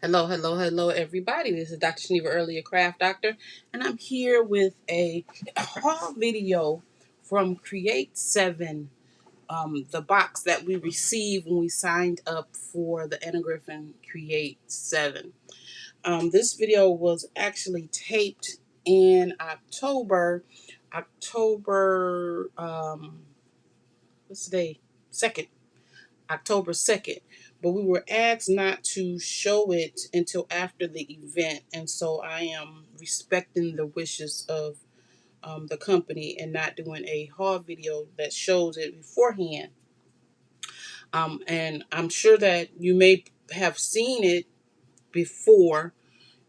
Hello, hello, hello, everybody. This is Dr. Shaniva Earlier Craft Doctor, and I'm here with a haul video from Create 7, the box that we received when we signed up for the Griffin Create 7. This video was actually taped in October, what's the day? 2nd. October 2nd, but we were asked not to show it until after the event, and so I am respecting the wishes of the company and not doing a haul video that shows it beforehand. And I'm sure that you may have seen it before.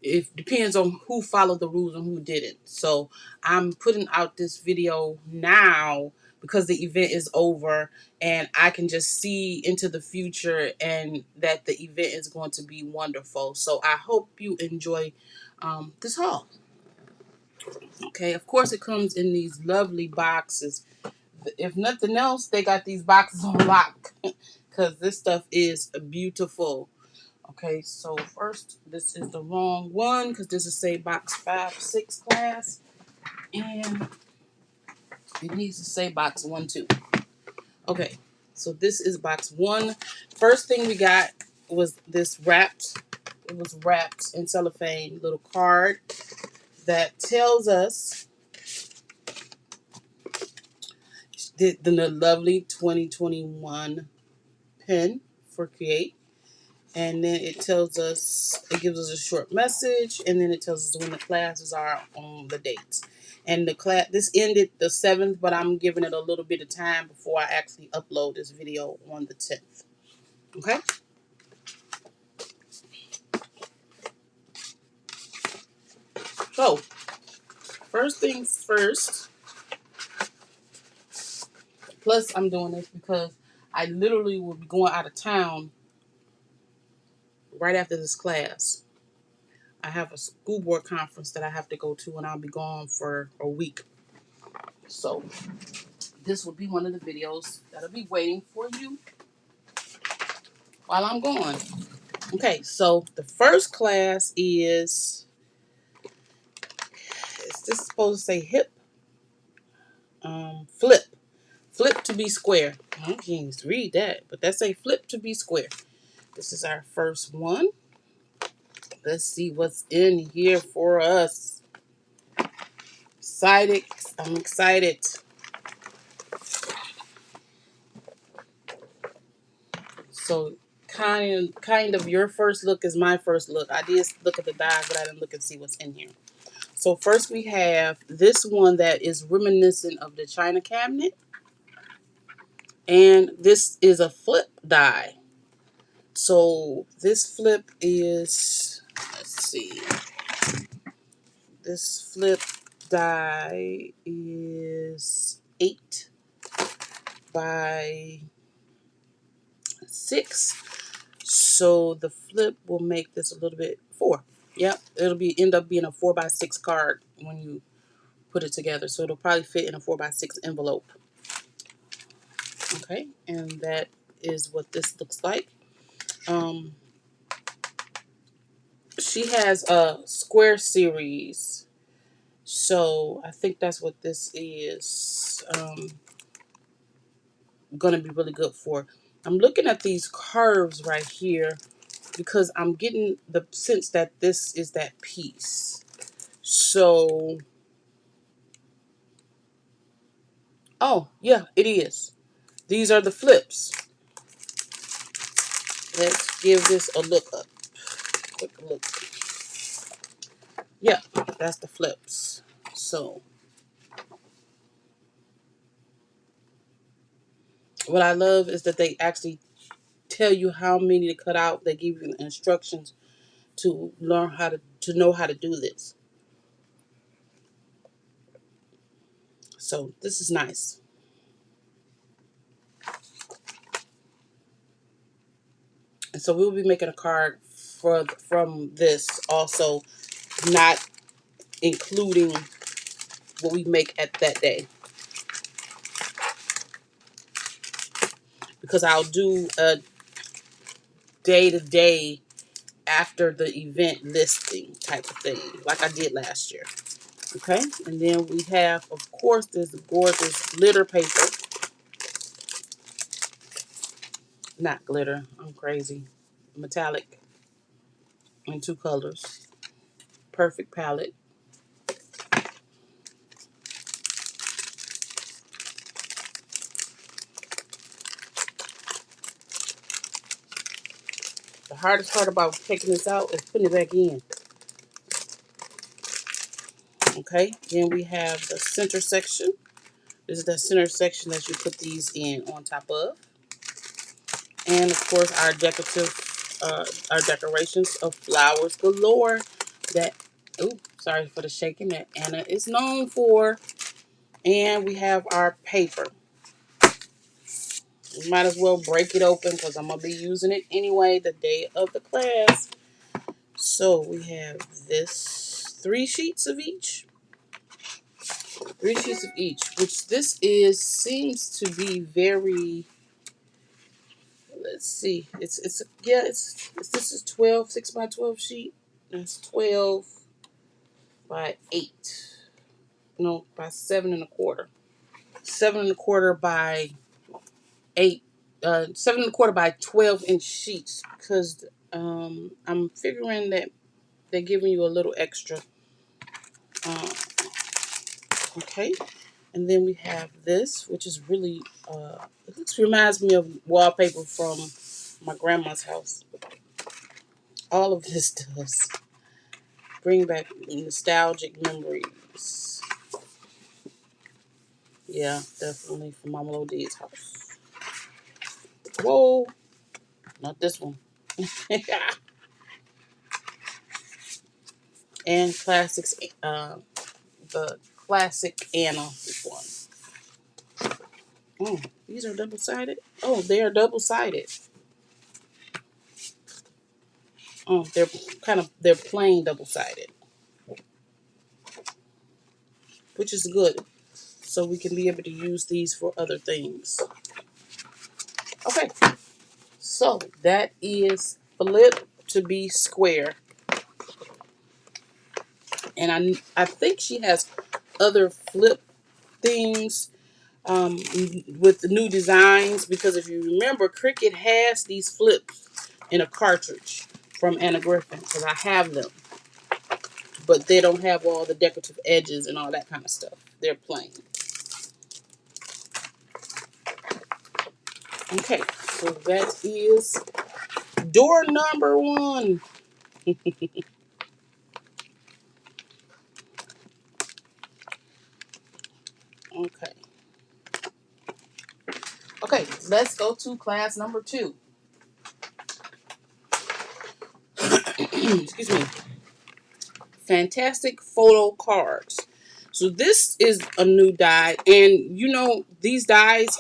It depends on who followed the rules and who didn't. So I'm putting out this video now because the event is over and I can just see into the future and that the event is going to be wonderful. So I hope you enjoy this haul. Okay, of course it comes in these lovely boxes. If nothing else, they got these boxes on lock because this stuff is beautiful. Okay, so first, this is the wrong one because this is say box 5-6 class, and it needs to say box 1-2. Okay, so this is box 1. First thing we got was this wrapped. It was wrapped in cellophane little card that tells us the lovely 2021 pen for Create. And then it tells us, it gives us a short message, and then it tells us when the classes are on the dates. And the class, this ended the 7th, but I'm giving it a little bit of time before I actually upload this video on the 10th. Okay? So, first things first, plus I'm doing this because I literally will be going out of town right after this class. I have a school board conference that I have to go to, and I'll be gone for a week. So, this will be one of the videos that'll be waiting for you while I'm gone. Okay, so the first class is this supposed to say hip? Flip. Flip to be square. I can't read that, but that say flip to be square. This is our first one. Let's see what's in here for us. Excited. I'm excited. So kind of your first look is my first look. I did look at the dies, but I didn't look and see what's in here. So first we have this one that is reminiscent of the China cabinet. And this is a flip die. So this flip is, let's see, this flip die is 8 by 6. So the flip will make this a little bit 4. Yep, it'll be end up being a 4 by 6 card when you put it together. So it'll probably fit in a 4 by 6 envelope. Okay, and that is what this looks like. She has a square series, so I think that's what this is gonna be really good for. I'm looking at these curves right here because I'm getting the sense that this is that piece. So, oh yeah, it is. These are the flips. Let's give this a look up. Quick look. Yeah, that's the flips. So, what I love is that they actually tell you how many to cut out. They give you instructions to learn how to know how to do this. So this is nice. And so we'll be making a card from this also, not including what we make at that day, because I'll do a day-to-day after the event listing type of thing, like I did last year. Okay, and then we have, of course, this gorgeous glitter paper. Not glitter, I'm crazy. Metallic in 2 colors. Perfect palette. The hardest part about taking this out is putting it back in. Okay, then we have the center section. This is the center section that you put these in on top of. And of course our decorations of flowers galore that, ooh, sorry for the shaking, that Anna is known for. And we have our paper. We might as well break it open because I'm going to be using it anyway the day of the class. So we have this 3 sheets of each. 3 sheets of each, which this seems to be very, let's see, it's this is 12, 6 by 12 sheet. That's 12 by 8. No, by 7 1/4. 7 1/4 by 8. 7 1/4 by 12-inch sheets, because I'm figuring that they're giving you a little extra. Uh, okay, and then we have this, which is really reminds me of wallpaper from my grandma's house. All of this does bring back nostalgic memories. Yeah, definitely from Mama Lodi's house. Whoa, not this one. And classics, the classic Anna one. Oh, these are double-sided? Oh, they are double-sided. Oh, they're plain double-sided, which is good. So we can be able to use these for other things. Okay, so that is flip to be square. And I think she has other flip things with the new designs, because if you remember, Cricut has these flips in a cartridge from Anna Griffin, because I have them, but they don't have all the decorative edges and all that kind of stuff. They're plain. Okay, so that is door number 1. Okay. Okay, let's go to class number 2. Excuse me. Fantastic photo cards. So this is a new die, and these dies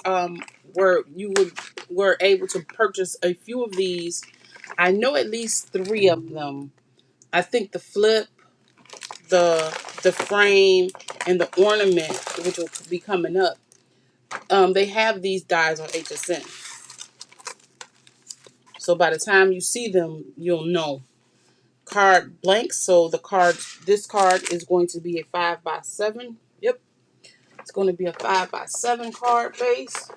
were were able to purchase a few of these. I know at least 3 of them. I think the flip, the frame, and the ornament, which will be coming up. They have these dies on HSN. So by the time you see them, you'll know. Card blanks. So this card is going to be a 5x7. Yep. It's going to be a 5x7 card base.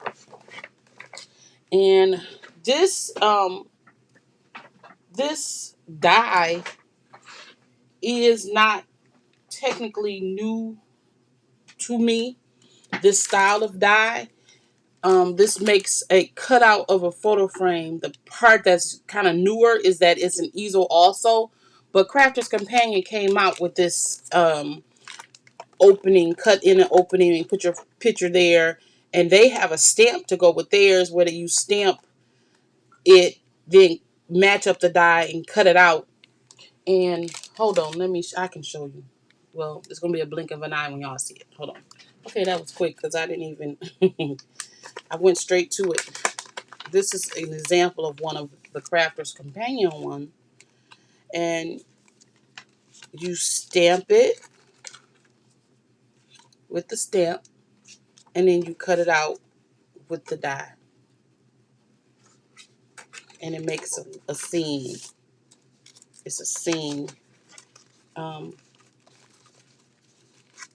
And this die is not technically new to me. This style of die. This makes a cutout of a photo frame. The part that's kind of newer is that it's an easel also. But Crafter's Companion came out with this opening, cut in an opening and put your picture there. And they have a stamp to go with theirs, where you stamp it, then match up the die and cut it out. And hold on, I can show you. Well, it's going to be a blink of an eye when y'all see it. Hold on. Okay, that was quick because I didn't even, I went straight to it. This is an example of one of the Crafter's Companion one. And you stamp it with the stamp, and then you cut it out with the die. And it makes a scene. it's a scene.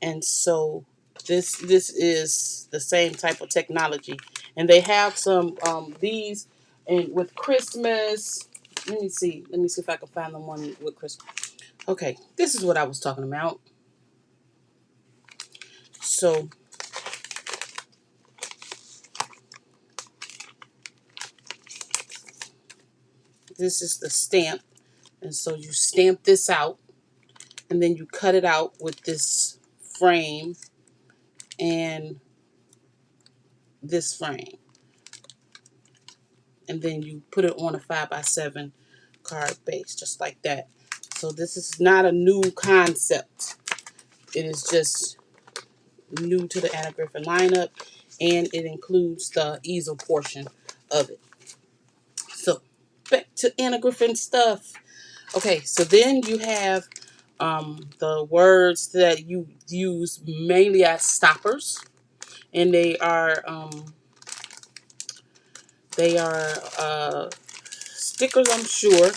And so this is the same type of technology, and they have some these and with Christmas. Let me see if I can find the one with Christmas. Okay, this is what I was talking about. So this is the stamp, and so you stamp this out, and then you cut it out with this frame and this frame, and then you put it on a 5x7 card base, just like that. So this is not a new concept. It is just new to the Anna Griffin lineup, and it includes the easel portion of it. So back to Anna Griffin stuff. Okay, so then you have the words that you use mainly as stoppers, and they are stickers, I'm sure,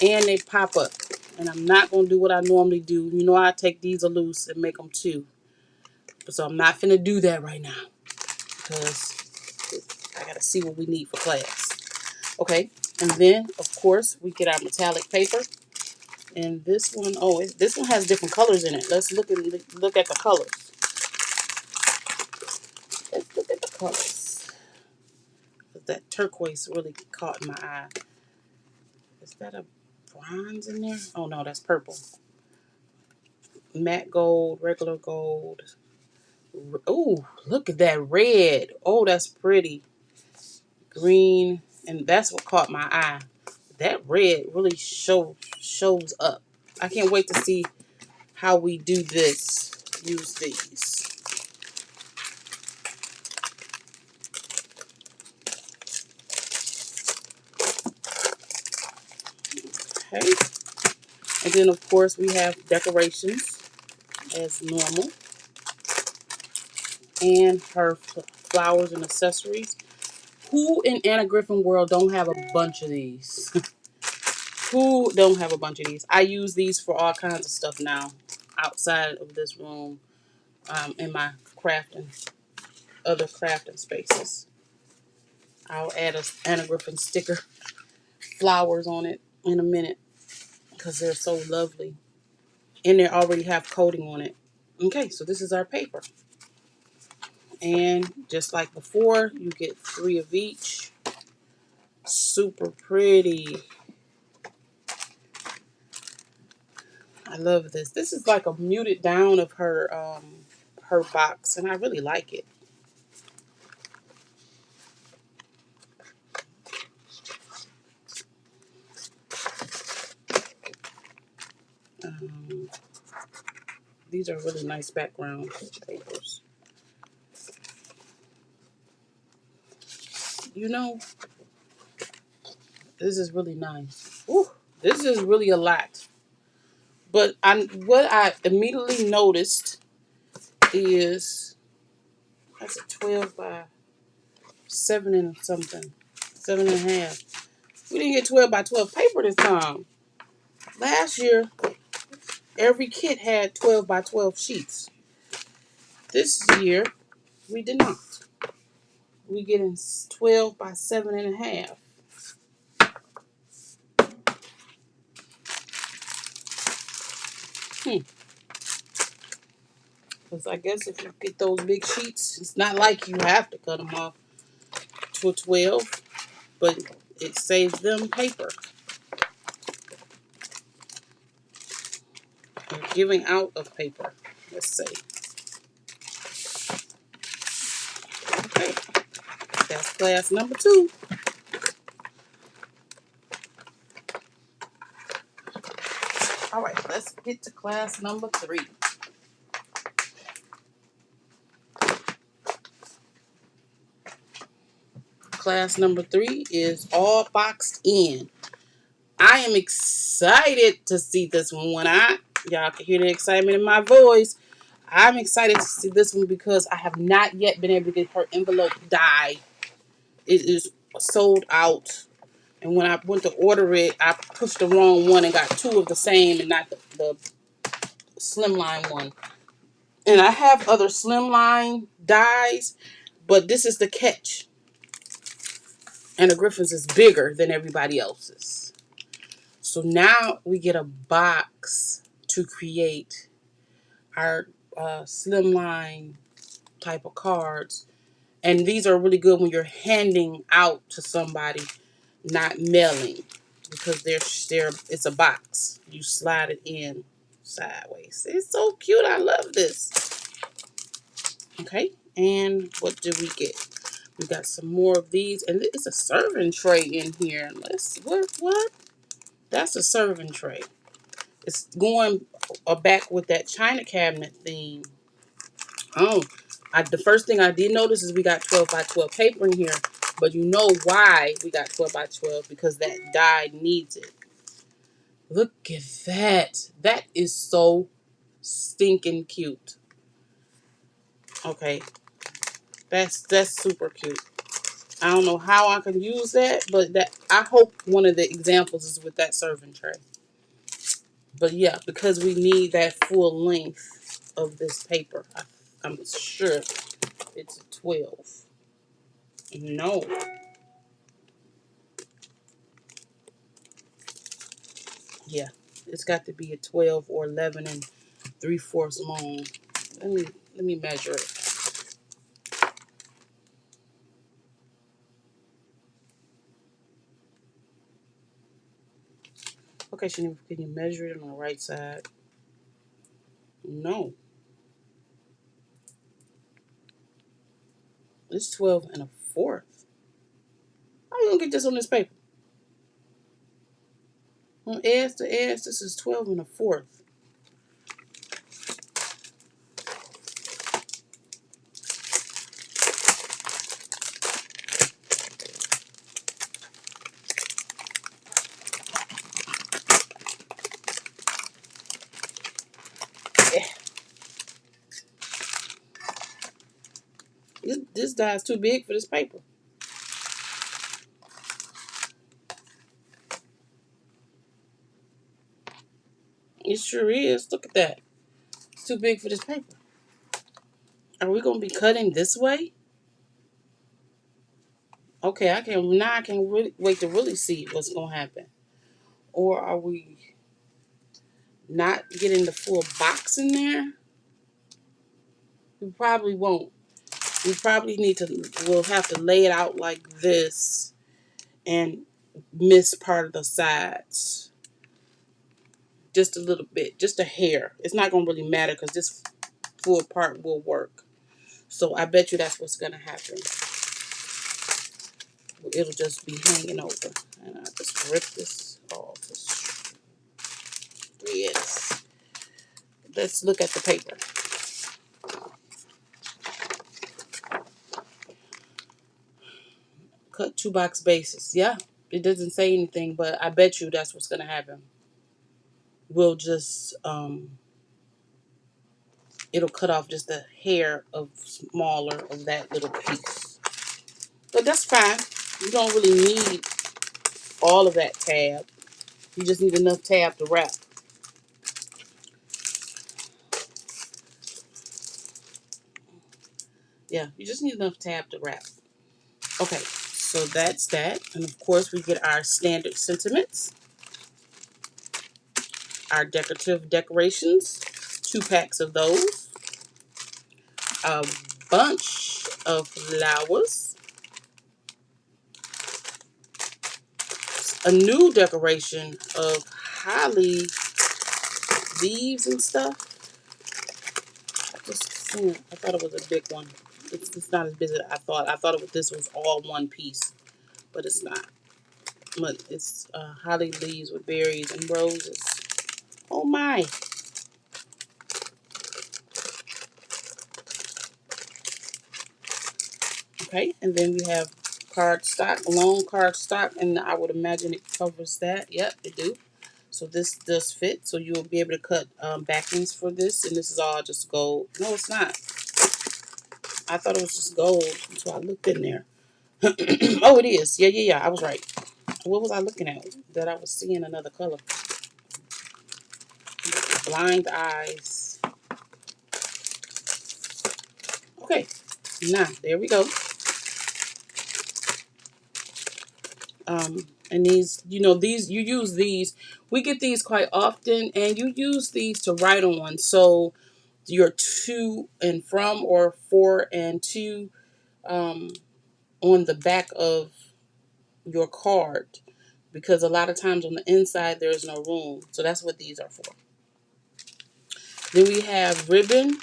and they pop up. And I'm not gonna do what I normally do. You know, I take these loose and make them two. So I'm not finna do that right now because I gotta see what we need for class. Okay, and then of course we get our metallic paper, and this one, this one has different colors in it. Let's look at the colors. Let's look at the colors. That turquoise really caught my eye. Is that a bronze in there? Oh no, that's purple. Matte gold, regular gold. Oh, look at that red. Oh, that's pretty. Green, and that's what caught my eye. That red really shows up. I can't wait to see how we do this. Use these. Okay. And then of course we have decorations as normal. And her flowers and accessories. Who in Anna Griffin world don't have a bunch of these? Who don't have a bunch of these? I use these for all kinds of stuff now. Outside of this room. In my other crafting spaces. I'll add a Anna Griffin sticker, flowers on it in a minute because they're so lovely. And they already have coating on it. Okay, so this is our paper. And just like before, you get 3 of each. Super pretty. I love this. This is like a muted down of her box, and I really like it. Um, these are really nice background papers. You know, this is really nice. Ooh, this is really a lot. But what I immediately noticed is that's a 12 by 7 and something, 7.5. We didn't get 12 by 12 paper this time. Last year, every kit had 12 by 12 sheets. This year, we did not. We getting 12 by 7.5. Because I guess if you get those big sheets, it's not like you have to cut them off to 12, but it saves them paper. Or giving out of paper, let's say. Okay, that's class number 2. All right, let's get to class number 3. Class number 3 is all boxed in. I am excited to see this one. Y'all can hear the excitement in my voice. I'm excited to see this one because I have not yet been able to get her envelope die. It is sold out. And when I went to order it, I pushed the wrong one and got two of the same and not the slimline one. And I have other slimline dies, but this is the catch. And the Griffin's is bigger than everybody else's. So now we get a box to create our slimline type of cards. And these are really good when you're handing out to somebody, not mailing, because it's a box. You slide it in sideways. It's so cute. I love this. Okay, and what did we get? We got some more of these, and it's a serving tray in here. What? That's a serving tray. It's going back with that China cabinet theme. Oh, the first thing I did notice is we got 12 by 12 paper in here, but you know why we got 12 by 12, because that die needs it. Look at that. That is so stinking cute. Okay, that's super cute. I don't know how I can use that, but that I hope one of the examples is with that serving tray. But yeah, because we need that full length of this paper, I'm sure it's a 12. No. Yeah, it's got to be a 12 or 11 and 3/4 long. Let me measure it. Okay, Shanique, can you measure it on the right side? No, it's 12 1/4. How you gonna get this on this paper? On edge to edge, this is 12 1/4. Yeah. This die is too big for this paper. It sure is. Look at that. It's too big for this paper. Are we gonna be cutting this way? Okay, I can really wait to really see what's gonna happen. Or are we not getting the full box in there? We probably won't. We probably we'll have to lay it out like this and miss part of the sides. Just a little bit, just a hair. It's not gonna really matter because this full part will work. So I bet you that's what's gonna happen. It'll just be hanging over. And I just rip this off. Yes. Let's look at the paper. Cut 2 box bases. Yeah, it doesn't say anything, but I bet you that's what's gonna happen. We'll just it'll cut off just a hair of smaller of that little piece. But that's fine. You don't really need all of that tab. You just need enough tab to wrap. Yeah, you just need enough tab to wrap. Okay, so that's that. And of course, we get our standard sentiments, our decorative decorations, 2 packs of those, a bunch of flowers, a new decoration of holly leaves and stuff. I thought it was a big one. It's not as big as I thought. I thought this was all one piece, but it's not. But it's holly leaves with berries and roses. Oh my! Okay, and then we have cardstock, long cardstock, and I would imagine it covers that. Yep, it do. So this does fit. So you will be able to cut backings for this, and this is all just gold. No, it's not. I thought it was just gold until I looked in there. Oh, it is. Yeah. I was right. What was I looking at that I was seeing another color? Blind eyes. Okay, now there we go. And these, these, you use these. We get these quite often, and you use these to write on. So your to and from, or for and to, on the back of your card, because a lot of times on the inside there's no room. So that's what these are for. Then we have ribbon.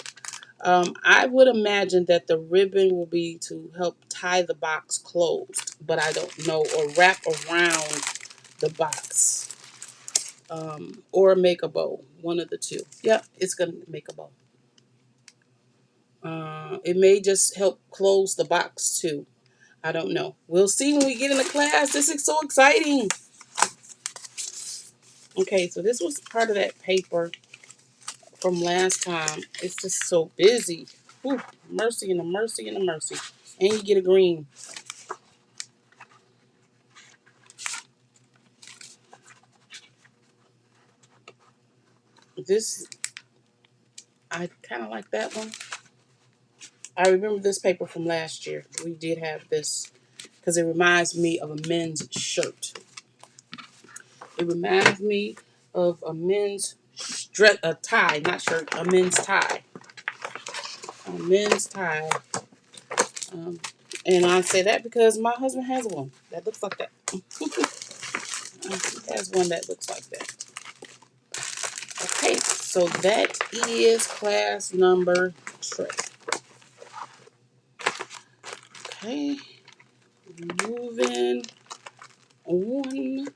I would imagine that the ribbon will be to help tie the box closed, but I don't know, or wrap around the box, or make a bow. One of the two. Yep, it's going to make a bow. It may just help close the box too. I don't know. We'll see when we get into class. This is so exciting. Okay, so this was part of that paper from last time. It's just so busy. Whew, mercy and a mercy and a mercy. And you get a green. This, I kind of like that one. I remember this paper from last year. We did have this because it reminds me of a men's shirt. It reminds me of a men's a tie, not shirt, a men's tie. A men's tie. Um, and I say that because my husband has one that looks like that. He has one that looks like that. Okay, so that is class number 3. Okay, moving on.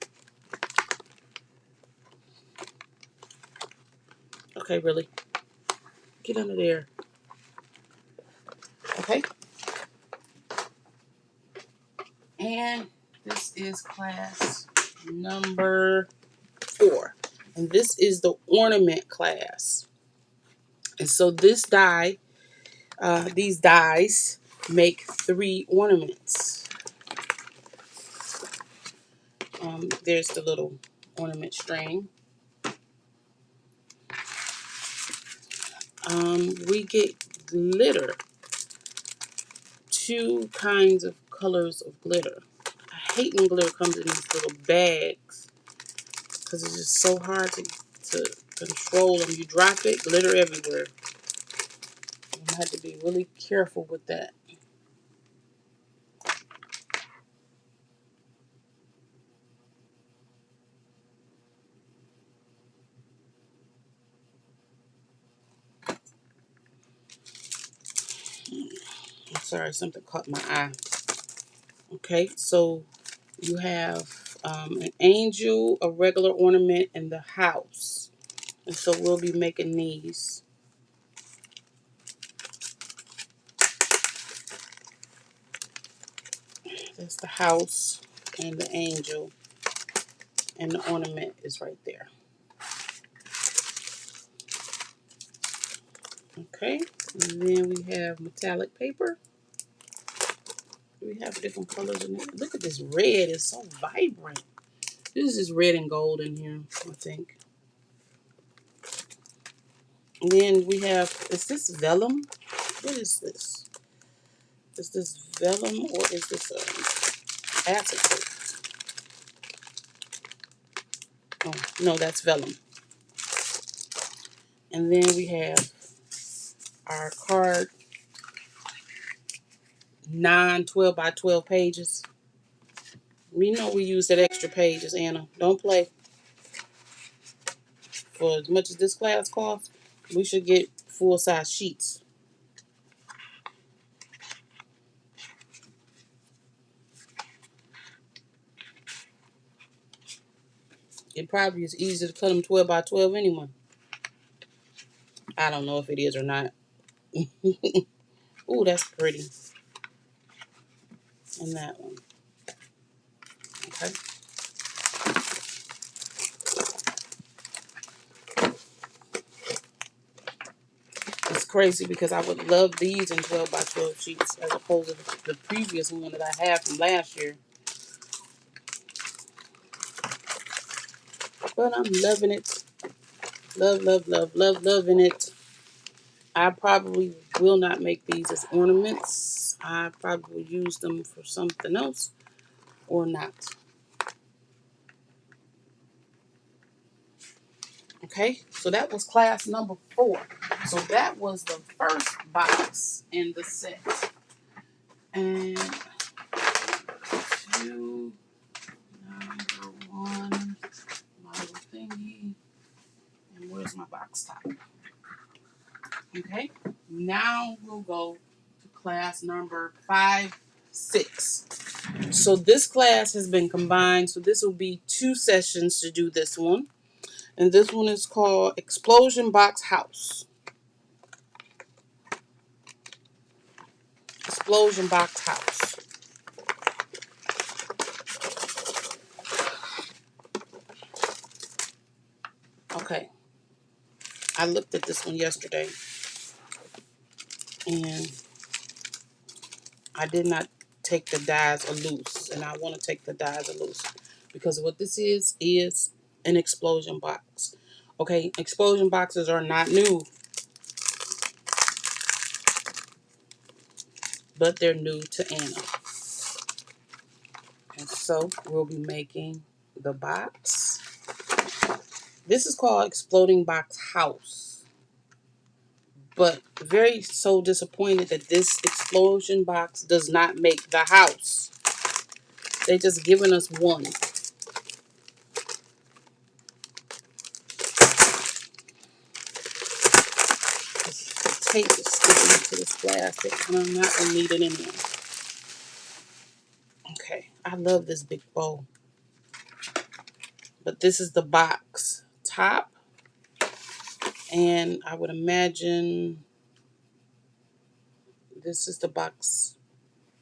Okay, really. Get under there. Okay. And this is class number 4. And this is the ornament class. And so this die, these dies make 3 ornaments. There's the little ornament string. We get glitter. 2 kinds of colors of glitter. I hate when glitter comes in these little bags because it's just so hard to control them. You drop it, glitter everywhere. You have to be really careful with that. I'm sorry, something caught my eye. Okay, so you have an angel, a regular ornament, and the house. And so we'll be making these. That's the house and the angel, and the ornament is right there. Okay, and then we have metallic paper. We have different colors in it. Look at this red, it's so vibrant. This is red and gold in here, I think. And then we have, is this vellum? What is this? Is this vellum or is this acetate? Oh, no, that's vellum. And then we have our card, 12 by 12 pages. We know we use that extra pages, Anna. Don't play. For as much as this class costs, we should get full-size sheets. It probably is easy to cut them 12 by 12 anyway. I don't know if it is or not. Ooh, that's pretty. And that one. Okay. It's crazy because I would love these in 12 by 12 sheets as opposed to the previous one that I had from last year. But I'm loving it. Love, love, love, love, loving it. I probably will not make these as ornaments. I probably will use them for something else or not. Okay, so that was class number 4. So that was the first box in the set. And 2, number 1, my little thingy. And where's my box top? Okay, now we'll go to class number 5, 6. So this class has been combined. So this will be 2 sessions to do this one. And this one is called Explosion Box House. Explosion Box House. Okay. I looked at this one yesterday. And I did not take the dies loose. And I want to take the dies loose. Because what this is an explosion box. Okay. Explosion boxes are not new. But they're new to Anna. And so we'll be making the box. This is called Exploding Box House. But very so disappointed that this explosion box does not make the house. They just giving us one. The tape is sticking to this plastic and I'm not going to need it anymore. Okay, I love this big bowl. But this is the box top. And I would imagine this is the box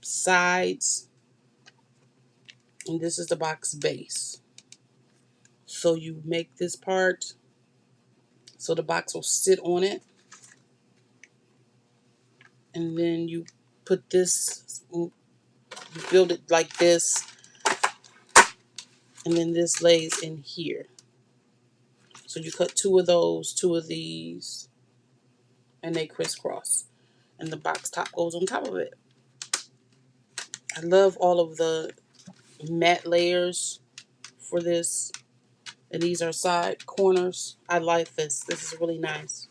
sides. And this is the box base. So you make this part so the box will sit on it. And then you put this, you build it like this. And then this lays in here. So you cut 2 of those, 2 of these, and they crisscross. And the box top goes on top of it. I love all of the matte layers for this. And these are side corners. I like this. This is really nice.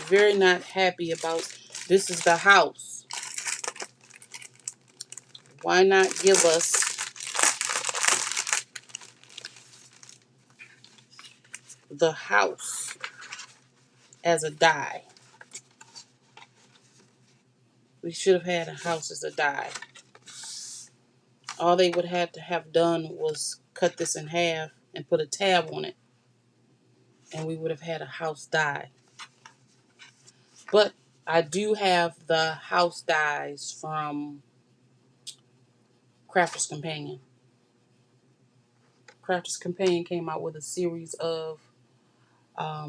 Very not happy about this is the house. Why not give us the house as a die? We should have had a house as a die. All they would have to have done was cut this in half and put a tab on it. And we would have had a house die. But I do have the house dies from Crafter's Companion. Crafter's Companion came out with a series of a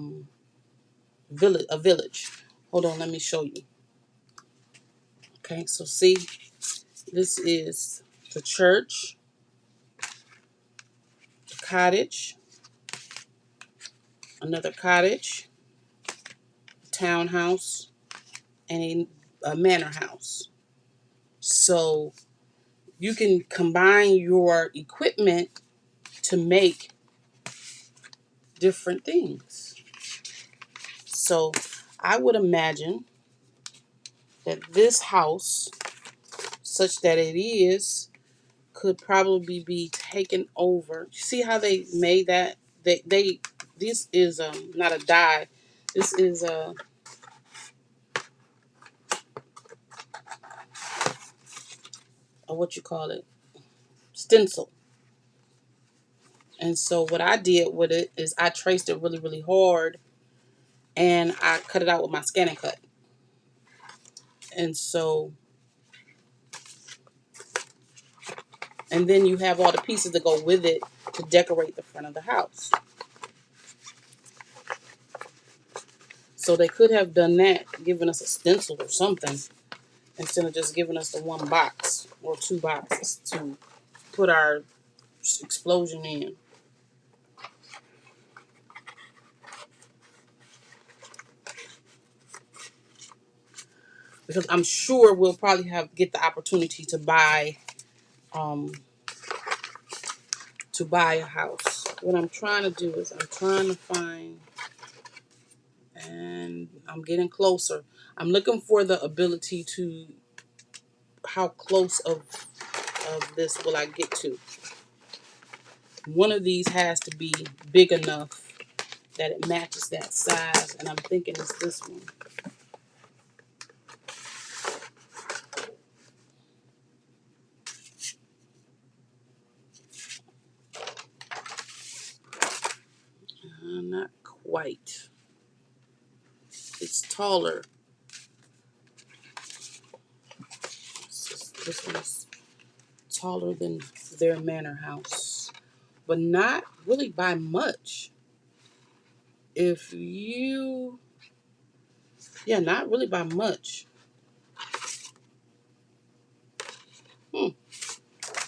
village. Hold on, let me show you. Okay, so see, this is the church, the cottage, another cottage, townhouse, and a manor house. So you can combine your equipment to make different things. So I would imagine that this house, such that it is, could probably be taken over. See how they made that? This is not a die. This is a what you call it, stencil. And so what I did with it is I traced it really, really hard and I cut it out with my scanning cut. And so, and then you have all the pieces that go with it to decorate the front of the house. So they could have done that, given us a stencil or something, instead of just giving us the one box or 2 boxes to put our explosion in. because I'm sure we'll probably get the opportunity um to buy a house. What I'm trying to do is I'm trying to find, and I'm getting closer. I'm looking for the ability to, how close of this will I get to. One of these has to be big enough that it matches that size, and I'm thinking it's this one. Not quite. It's taller. This one's taller than their manor house, but not really by much. If you, yeah, not really by much.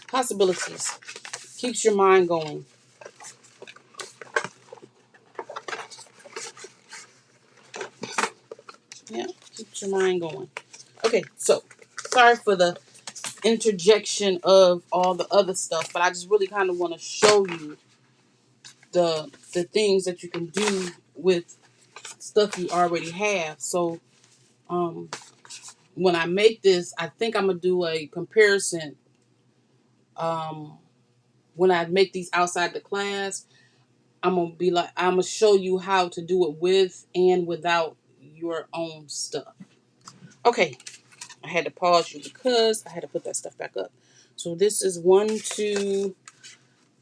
Possibilities. Keeps your mind going. Yeah, keeps your mind going. Okay, so sorry for the interjection of all the other stuff, but I just really kind of want to show you the things that you can do with stuff you already have. So um when I make this, I think I'm gonna do a comparison. um when I make these outside the class, I'm gonna show you how to do it with and without your own stuff. Okay, I had to pause you because I had to put that stuff back up. So this is 1, 2,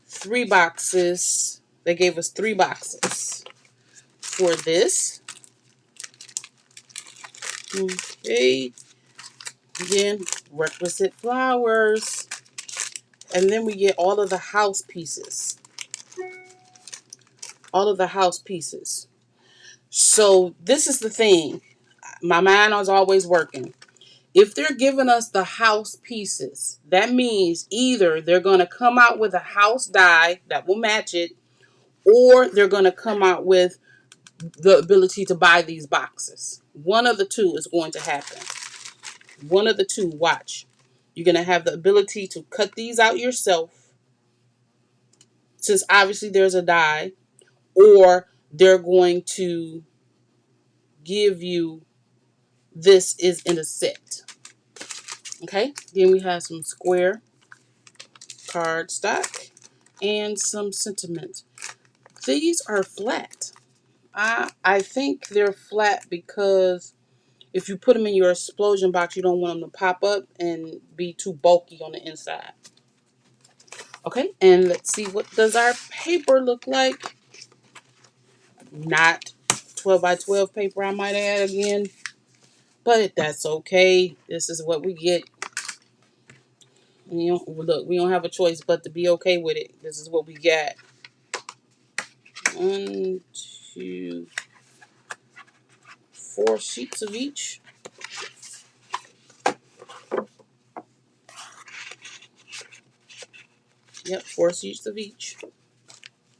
3 boxes. They gave us 3 boxes for this. Okay, then requisite flowers. And then we get all of the house pieces. All of the house pieces. So this is the thing. My mind is always working. If they're giving us the house pieces, that means either they're going to come out with a house die that will match it, or they're going to come out with the ability to buy these boxes. One of the two is going to happen. One of the two, watch. You're going to have the ability to cut these out yourself, since obviously there's a die, or they're going to give you this is in a set. Okay, then we have some square cardstock and some sentiment. These are flat. I think they're flat because if you put them in your explosion box, you don't want them to pop up and be too bulky on the inside. Okay, and let's see, what does our paper look like? Not 12 by 12 paper, I might add again, but that's okay. This is what we get. Look, we don't have a choice but to be okay with it. This is what we got. 1, 2, 4 sheets of each. Yep, 4 sheets of each.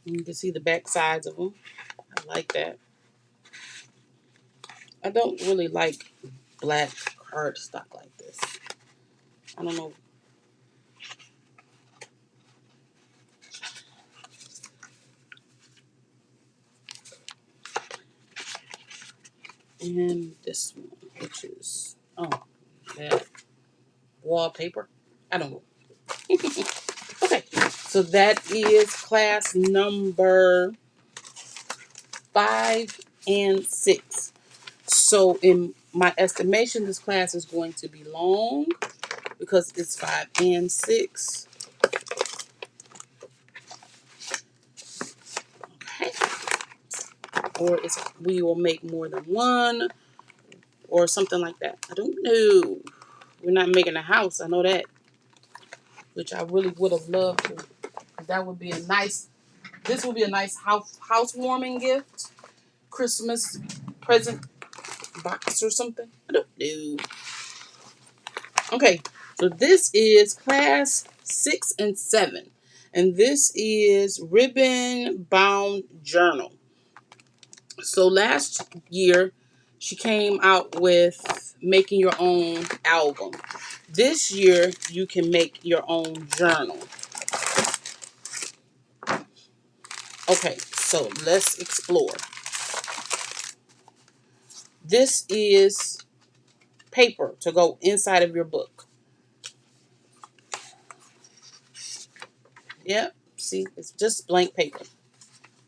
And you can see the back sides of them. I like that. I don't really like black cardstock like this. I don't know. And this one, which is, oh, that wallpaper. I don't know. Okay, so that is class number 5 and 6. So in my estimation, this class is going to be long because it's 5 and 6. Okay. Or we will make more than one or something like that. I don't know. We're not making a house. I know that, which I really would have loved to. That would be a nice, this would be a nice housewarming gift, Christmas present box or something. I don't know. Okay, so this is class 6 and 7. And this is ribbon bound journal. So last year, she came out with making your own album. This year, you can make your own journal. Okay, so let's explore. This is paper to go inside of your book. Yep, see, it's just blank paper.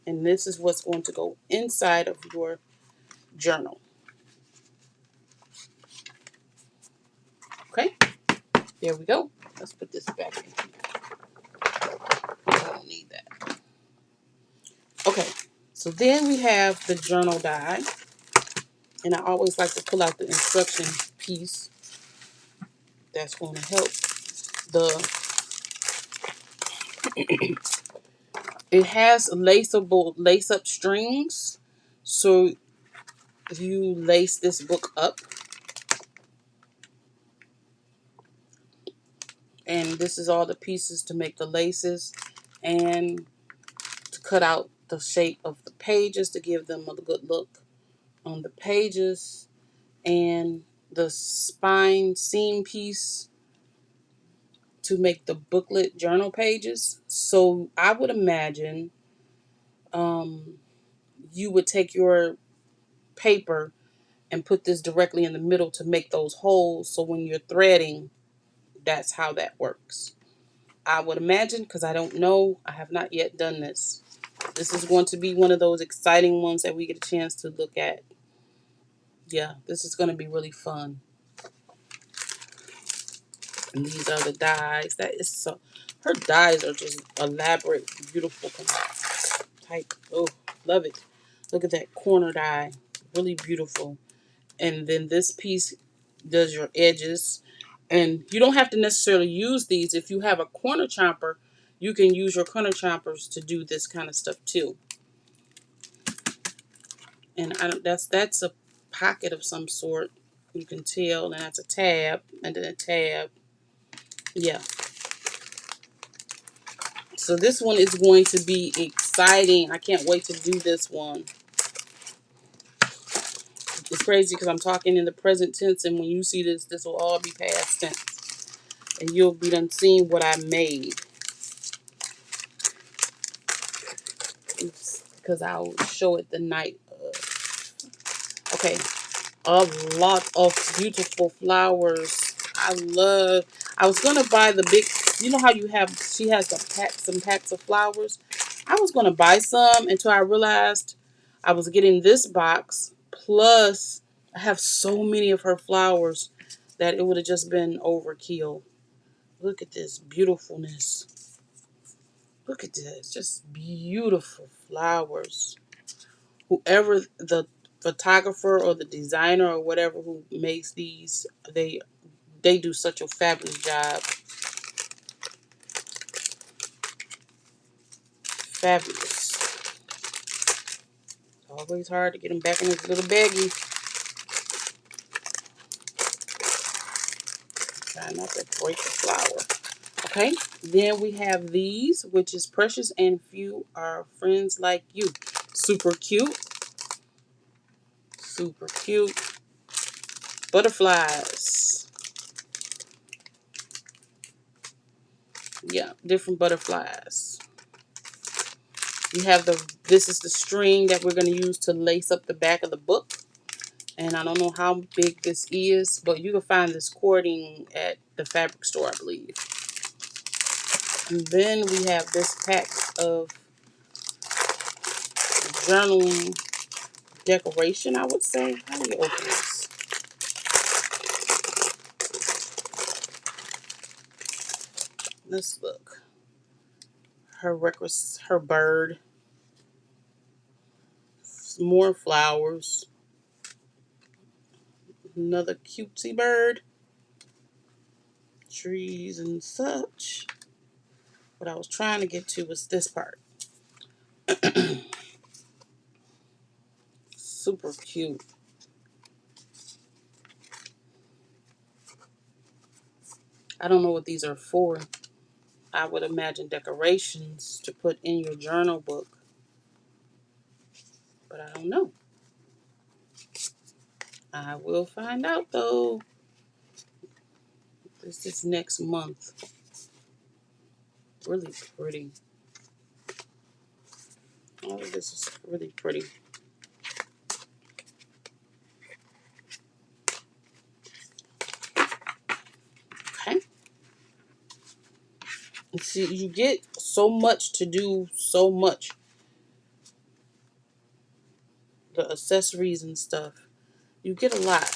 And this is what's going to go inside of your journal. Okay, there we go. Let's put this back in here. I don't need that. Okay, so then we have the journal die. And I always like to pull out the instruction piece that's going to help the it has lace up strings, so if you lace this book up, and this is all the pieces to make the laces and to cut out the shape of the pages to give them a good look on the pages, and the spine seam piece to make the booklet journal pages. So I would imagine you would take your paper and put this directly in the middle to make those holes, so when you're threading, that's how that works. I would imagine, because I don't know, I have not yet done this. This is going to be one of those exciting ones that we get a chance to look at. Yeah, this is going to be really fun. And these are the dies. That is so. Her dies are just elaborate, beautiful type. Oh, love it. Look at that corner die. Really beautiful. And then this piece does your edges. And you don't have to necessarily use these. If you have a corner chomper, you can use your corner chompers to do this kind of stuff too. And that's a pocket of some sort. You can tell, and that's a tab, and then a tab. Yeah. So this one is going to be exciting. I can't wait to do this one. It's crazy because I'm talking in the present tense, and when you see this, this will all be past tense. And you'll be done seeing what I made. Because I'll show it the night of. Okay. A lot of beautiful flowers. I was going to buy the big, you know how she has some packs of flowers. I was going to buy some until I realized I was getting this box. Plus, I have so many of her flowers that it would have just been overkill. Look at this beautifulness. Look at this. Just beautiful flowers. Whoever the photographer or the designer or whatever who makes these, they do such a fabulous job. Fabulous. Always hard to get them back in this little baggie. Try not to break the flower. Okay, then we have these, which is precious and few are friends like you. Super cute. Super cute. Butterflies. Yeah, different butterflies. You have this is the string that we're going to use to lace up the back of the book. And I don't know how big this is, but you can find this cording at the fabric store, I believe. And then we have this pack of journaling decoration, I would say. How do you open this? Let's look. Her records, her bird. Some more flowers. Another cutesy bird. Trees and such. What I was trying to get to was this part. Super cute. I don't know what these are for. I would imagine decorations to put in your journal book. But I don't know. I will find out though. This is next month. Really pretty. All of this is really pretty. Okay. And see, you get so much to do so much. The accessories and stuff. You get a lot.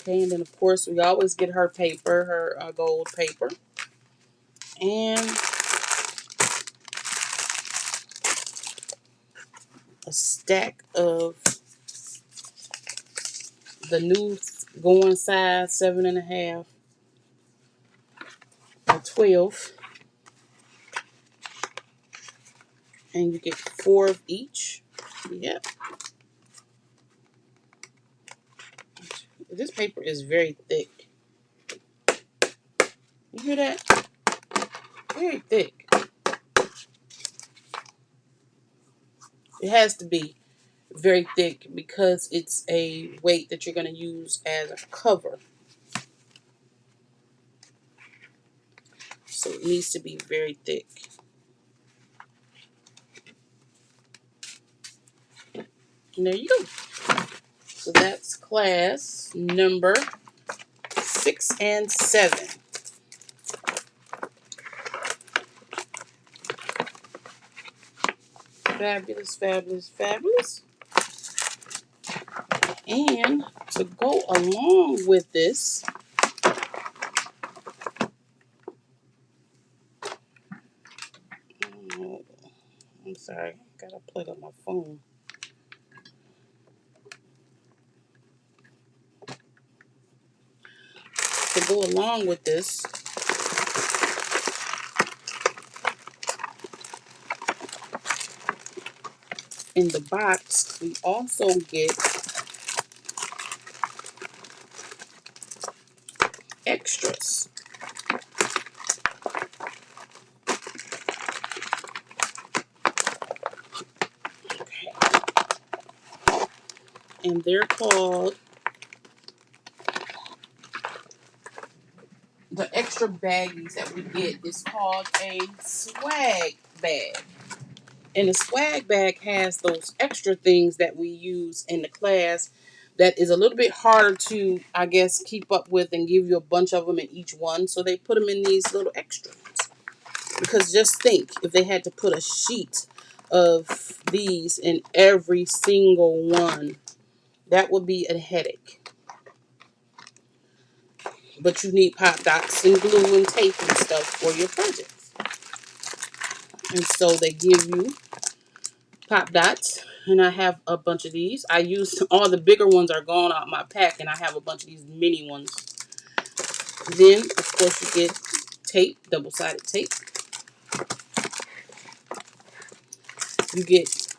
Okay, and then of course we always get her paper, her gold paper. And a stack of the new going size 7.5 or 12. And you get 4 of each. Yep. This paper is very thick. You hear that? Very thick. It has to be very thick because it's a weight that you're going to use as a cover. So it needs to be very thick. And there you go. So that's class number 6 and 7. Fabulous, fabulous, fabulous. And to go along with this, I'm sorry, gotta plug up my phone. To go along with this, in the box, we also get extras. Okay. And they're called, the extra baggies that we get is called a swag bag. And the swag bag has those extra things that we use in the class that is a little bit harder to, I guess, keep up with and give you a bunch of them in each one. So they put them in these little extras. Because just think, if they had to put a sheet of these in every single one, that would be a headache. But you need pop dots and glue and tape and stuff for your projects. And so they give you pop dots, and I have a bunch of these. I use all the bigger ones are gone out my pack, and I have a bunch of these mini ones. Then, of course, you get tape, double-sided tape. You get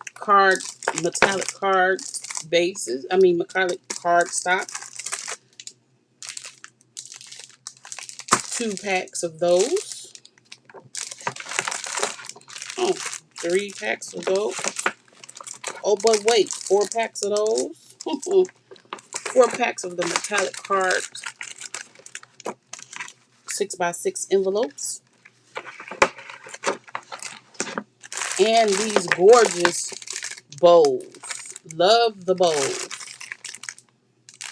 metallic card bases. Metallic card stock. 2 packs of those. Oh, 3 packs of those. Oh, but wait, 4 packs of those. 4 packs of the metallic card 6x6 envelopes. And these gorgeous bows. Love the bows.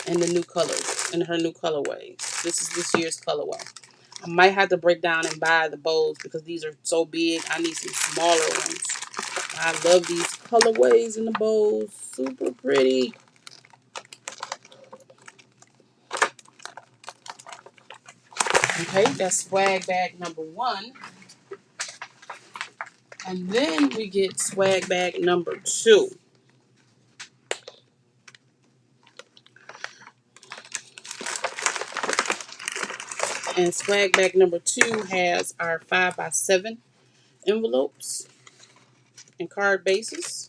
And the new colors. And her new colorways. This is this year's colorway. I might have to break down and buy the bows because these are so big. I need some smaller ones. I love these colorways in the bows. Super pretty. Okay, that's swag bag number 1. And then we get swag bag number 2. And swag bag number 2 has our 5x7 envelopes and card bases.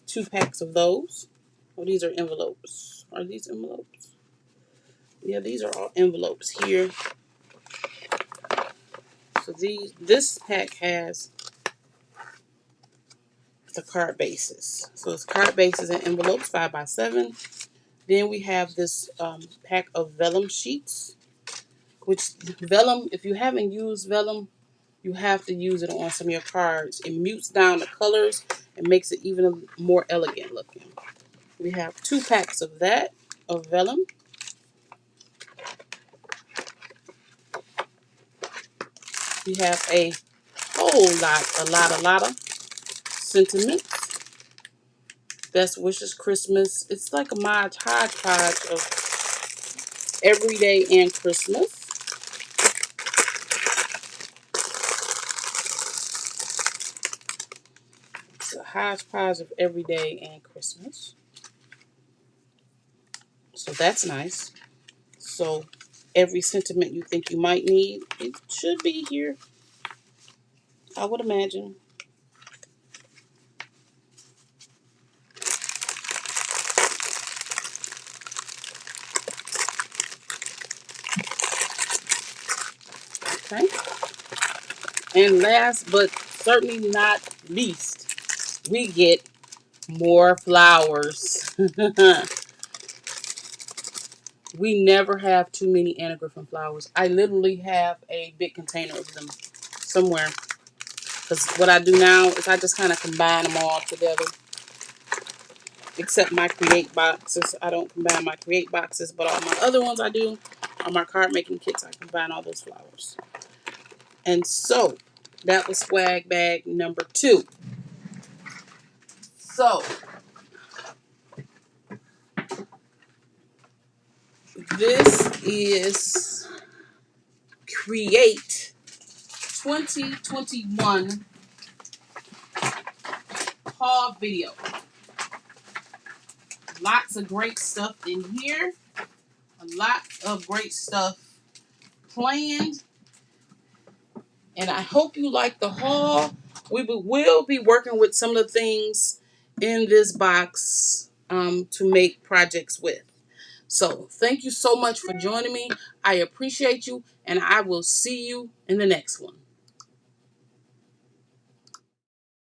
2 packs of those. Oh, these are envelopes. Are these envelopes? Yeah, these are all envelopes here. So this pack has the card bases. So it's card bases and envelopes, 5x7. Then we have this pack of vellum sheets, which vellum, if you haven't used vellum, you have to use it on some of your cards. It mutes down the colors and makes it even more elegant looking. We have 2 packs of that, of vellum. We have a a lot of sentiments. Best wishes Christmas. It's like a hodgepodge of everyday and Christmas. It's a hodgepodge of everyday and Christmas. So that's nice. So every sentiment you think you might need, it should be here, I would imagine. Okay. And last but certainly not least, we get more flowers. We never have too many Anna Griffin flowers. I literally have a big container of them somewhere. Because what I do now is I just kind of combine them all together. Except my create boxes. I don't combine my create boxes, but all my other ones I do. On my card making kits, I combine all those flowers. And so, that was swag bag number 2. So, this is Create 2021 haul video. Lots of great stuff in here. A lot of great stuff planned. And I hope you like the haul. We will be working with some of the things in this box to make projects with. So thank you so much for joining me. I appreciate you, and I will see you in the next one.